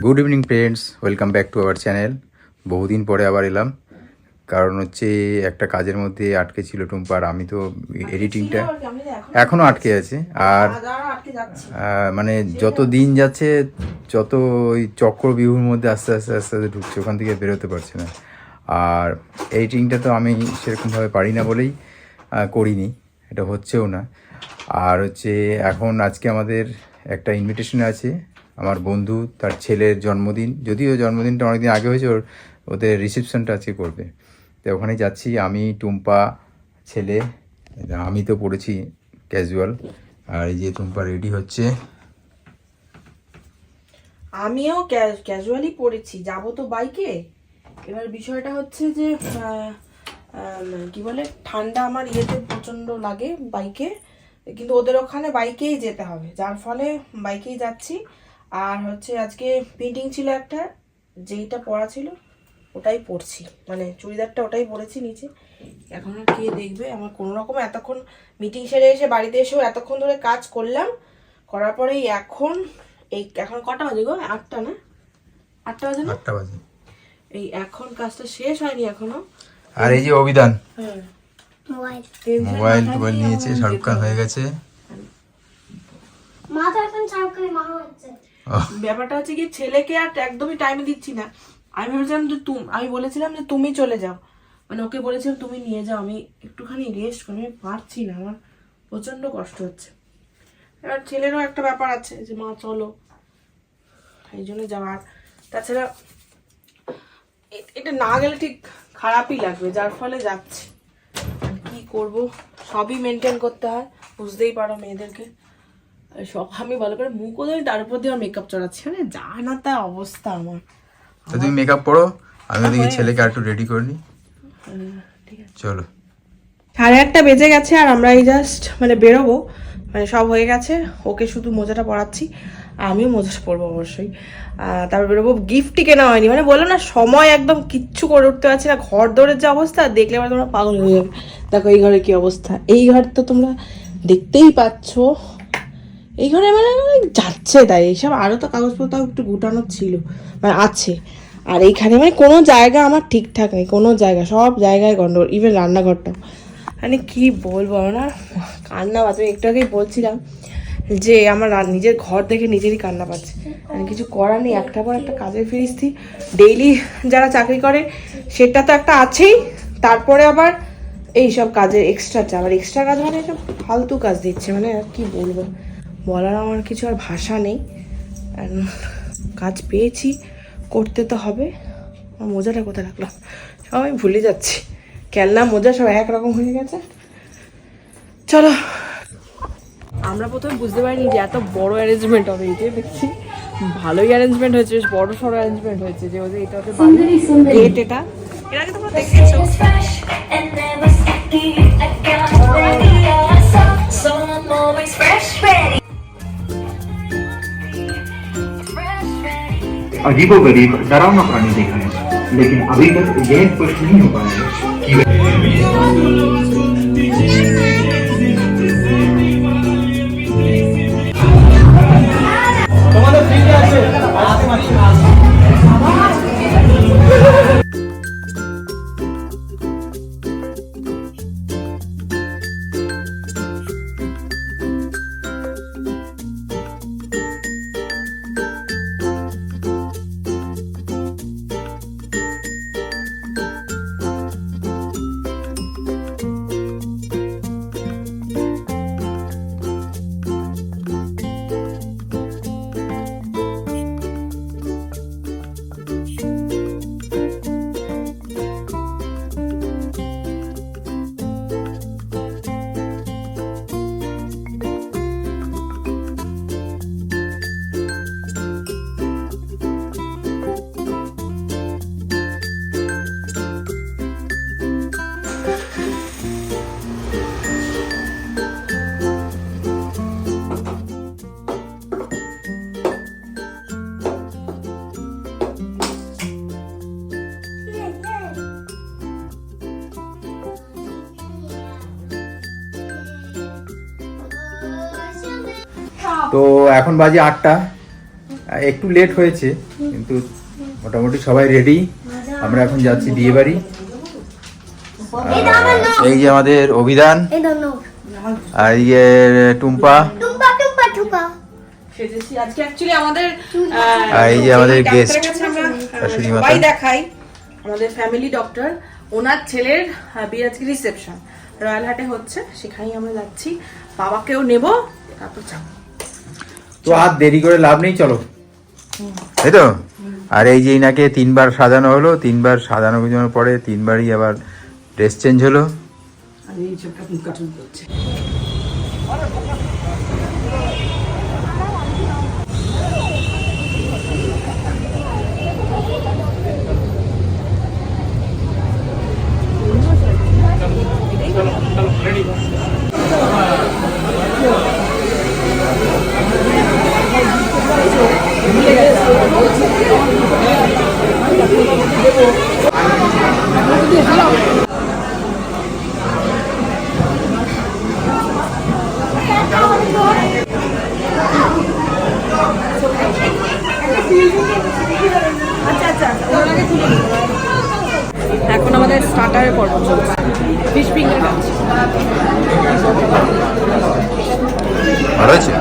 Good evening friends, welcome back to our channel. বহুদিন পরে আবার এলাম, কারণ হচ্ছে একটা কাজের মধ্যে আটকে ছিল টুম্পার। আমি তো এডিটিংটা এখনও আটকে আছে। আর মানে যত দিন যাচ্ছে যত ওই চক্রবিহুর মধ্যে আস্তে আস্তে আস্তে আস্তে ঢুকছে, ওখান থেকে বেরোতে পারছে না। আর এডিটিংটা তো আমি সেরকমভাবে পারি না বলেই করিনি, এটা হচ্ছেও না। আর হচ্ছে এখন আজকে আমাদের একটা ইনভিটেশন আছে, আমার বন্ধু তার ছেলের জন্মদিন। যদিও জন্মদিনটা অনেকদিন আগে হয়েছে, ওদের রিসেপশনটা আজকে করবে, তো ওখানে যাচ্ছি আমি, টুম্পা, ছেলে। আমি তো পড়েছি ক্যাজুয়াল, আর এই যে টুম্পা রেডি হচ্ছে। আমিও ক্যাজুয়ালি পড়েছি, যাবো তো বাইকে। এবার বিষয়টা হচ্ছে যে কি বলে, ঠান্ডা আমার ইয়েতে প্রচণ্ড লাগে বাইকে, কিন্তু ওদের ওখানে বাইকেই যেতে হবে, যার ফলে বাইকেই যাচ্ছি। আর হচ্ছে আজকে মিটিং ছিল একটা, যেইটা পড়া ছিল ওটাই পড়ছি, মানে চুড়িদারটা ওটাই পরেছি নিচে। এখন আর কে দেখবে আমার কোনো রকম। এতক্ষণ মিটিং সেরে এসে বাড়িতে এসেও এতক্ষণ ধরে কাজ করলাম, করার পরেই এখন কটা বাজে গো? 8টা না? 8টা বাজে না? 8টা বাজে। এই এখন কাজটা শেষ হয়নি এখনো। আর এই যে অভিধান হ্যাঁ, মোবাইল নিয়েছে, শাহরুখ খান হয়ে গেছে। ব্যাপারটা হচ্ছে কি, ছেলেকে আর একদমই টাইম দিচ্ছি না। আমি ভেবেছিলাম যে আমি বলেছিলাম যে তুমি চলে যাও, মানে ওকে বলেছিলাম তুমি নিয়ে যাও, আমি একটুখানি রেস্ট করি, আমি পারছি না, আমার প্রচন্ড কষ্ট হচ্ছে। এবার ছেলেরও একটা ব্যাপার আছে যে মা চলো, এই জন্য যাওয়ার। তাছাড়া এটা না গেলে ঠিক খারাপই লাগবে, যার ফলে যাচ্ছি। কি করব, সবই মেনটেন করতে হয়, বুঝতেই পারো মেয়েদেরকে। সব আমি ভালো করে মুখও ধরি, তার উপর দিয়ে মেকআপ চড়াচ্ছি, মানে যা না তা অবস্থা আমার। তো তুমি মেকআপ পড়ো, আমি ওদিকে ছেলেকে আর একটু রেডি করে নিই। ঠিক আছে, চলো। 8:30 বেজে গেছে, আর আমরা এই জাস্ট মানে বেরোবো, মানে সব হয়ে গেছে। ওকে শুধু মোজাটা পরাচ্ছি, আমিও মোজাটা পরবো অবশ্যই। তারপর বেরোবো। গিফটই কেনা হয়নি, মানে বললো না, সময় একদম কিচ্ছু করে উঠতে পারছি না। ঘর দৌড়ের যে অবস্থা, দেখলে এবার তোমরা পাগল হয়ে যাবে। দেখো এই ঘরের কি অবস্থা, এই ঘর তো তোমরা দেখতেই পাচ্ছ। এই ঘরে মানে যাচ্ছে তাই, এইসব আরও তো কাগজপত্র একটু গুটানো ছিল, মানে আছে। আর এইখানে মানে কোনো জায়গা আমার ঠিকঠাক নেই, কোনো জায়গা, সব জায়গায় গন্ডগোল, ইভেন রান্নাঘরটাও। মানে কি বলবো না, কান্না পাচ্ছে। একটু আগেই বলছিলাম যে আমার নিজের ঘর দেখে নিজেরই কান্না পাচ্ছে। মানে কিছু করার নেই, একটার পর একটা কাজের ফিরিস্তি। ডেইলি যারা চাকরি করে সেটা তো একটা আছেই, তারপরে আবার এইসব কাজের এক্সট্রা চাপ, আর এক্সট্রা কাজ মানে সব ফালতু কাজ দিচ্ছে, মানে আর কি বলবো, বলার আমার কিছু আর ভাষা নেই। কাজ পেয়েছি, করতে তো হবে। আমার মোজাটা কোথায় রাখলাম, সব আমি ভুলে যাচ্ছি। খেলনা মোজা সব একরকম হয়ে গেছে। চলো। আমরা প্রথমে বুঝতে পারিনি যে এত বড় অ্যারেঞ্জমেন্ট হবে, এটাই দেখছি ভালোই অ্যারেঞ্জমেন্ট হয়েছে, বেশ বড় সড়ো অ্যারেঞ্জমেন্ট হয়েছে। যে ওদের এটা হচ্ছে গেট, এটা এর আগে তোমরা দেখেছো। अजीबोगरीब डरावना प्राणी देखा है, लेकिन अभी तक यह स्पष्ट नहीं हो पाया है कि তো এখন বাজে 8টা, একটু লেট হয়েছে কিন্তু মোটামুটি সবাই রেডি। আমরা এখন যাচ্ছি বিয়ে বাড়ি। এই যে আমাদের অভিধান, আর এই যে টুম্পা, সেজেছি আজকে অ্যাকচুয়ালি আমাদের আর এই যে আমাদের ডাক্তারের গেস্ট কাছে আমরা, শাশুড়ি সবাই মাতা। দেখাই আমাদের ফ্যামিলি ডক্টর, ওনার ছেলের বিয়ে আজকে রিসেপশন রয়্যাল হাটে হচ্ছে, সেখানেই আমরা যাচ্ছি। বাবাকেও নেব, তারপর যাবো। তো আর দেরি করে লাভ নেই, চলো। তাই তো। আর এই যে ইনাকে 3বার সাজানো হলো, 3বার সাজানো গুজানোর পরে 3বারই আবার ড্রেস চেঞ্জ হলো। আর এই চোখটা কাটুন করছে। এখন আমাদের স্টার্টারের পর্ব চলছে, ফিশ ফিঙ্গার খাচ্ছি। ভালো আছে।